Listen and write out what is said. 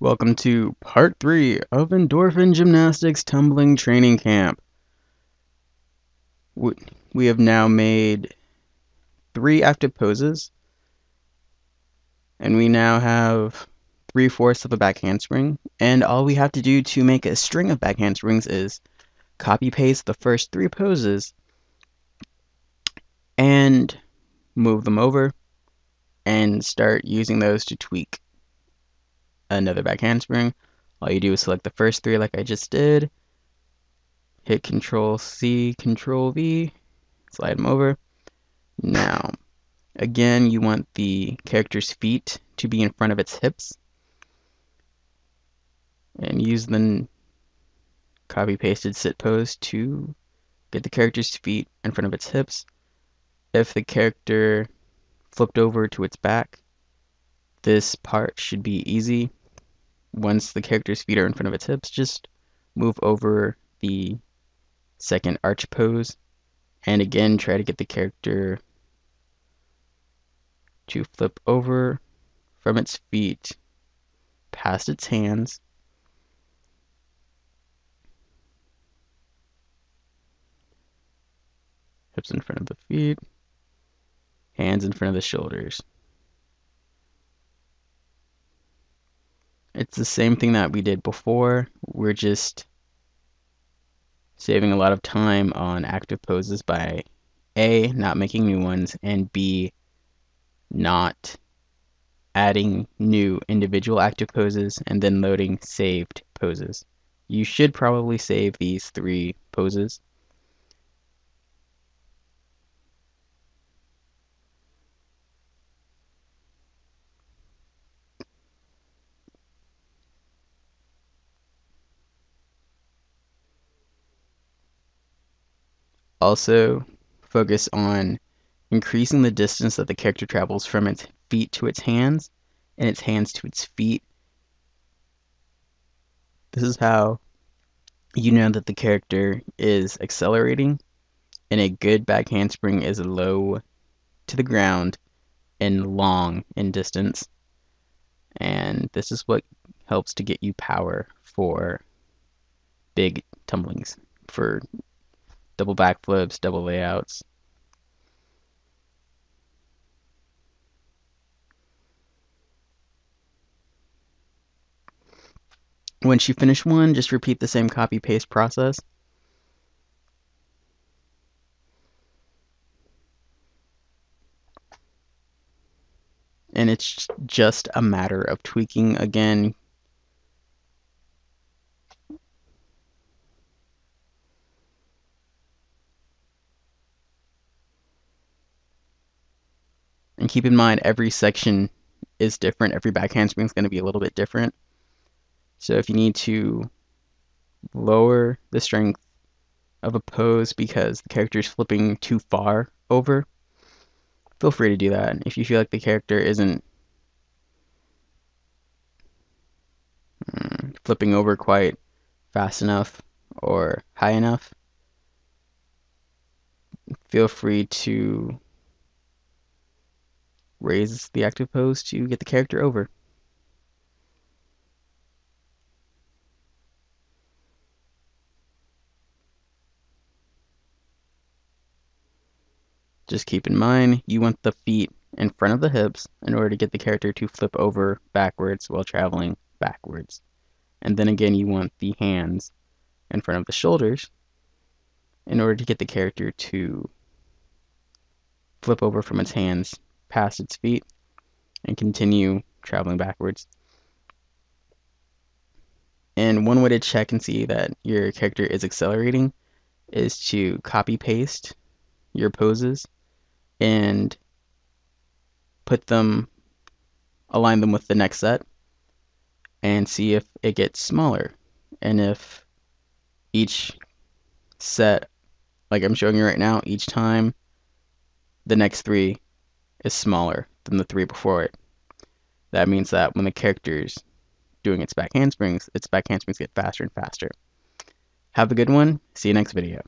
Welcome to part 3 of Endorphin Gymnastics Tumbling Training Camp. We have now made 3 active poses, and we now have 3/4 of a back handspring, and all we have to do to make a string of back handsprings is copy paste the first 3 poses and move them over and start using those to tweak another back handspring. All you do is select the first 3 like I just did, hit Control C, Control V, slide them over. Now, again, you want the character's feet to be in front of its hips, and use the copy-pasted sit pose to get the character's feet in front of its hips. If the character flipped over to its back, this part should be easy. Once the character's feet are in front of its hips, just move over the second arch pose, and again, try to get the character to flip over from its feet past its hands. Hips in front of the feet, hands in front of the shoulders. It's the same thing that we did before. We're just saving a lot of time on active poses by A, not making new ones, and B, not adding new individual active poses and then loading saved poses. You should probably save these 3 poses. Also, focus on increasing the distance that the character travels from its feet to its hands and its hands to its feet. This is how you know that the character is accelerating, and a good back handspring is low to the ground and long in distance. And this is what helps to get you power for big tumblings, for double backflips, double layouts. Once you finish one, just repeat the same copy-paste process. And it's just a matter of tweaking again. And keep in mind, every section is different. Every back handspring is going to be a little bit different. So if you need to lower the strength of a pose because the character is flipping too far over, feel free to do that. If you feel like the character isn't flipping over quite fast enough or high enough, feel free to raise the active pose to get the character over. Just keep in mind, you want the feet in front of the hips in order to get the character to flip over backwards while traveling backwards. And then again, you want the hands in front of the shoulders in order to get the character to flip over from its hands past its feet and continue traveling backwards. And one way to check and see that your character is accelerating is to copy paste your poses and align them with the next set and see if it gets smaller. And if each set, like I'm showing you right now, each time the next 3 is smaller than the 3 before it, that means that when the character's doing its back handsprings get faster and faster. Have a good one. See you next video.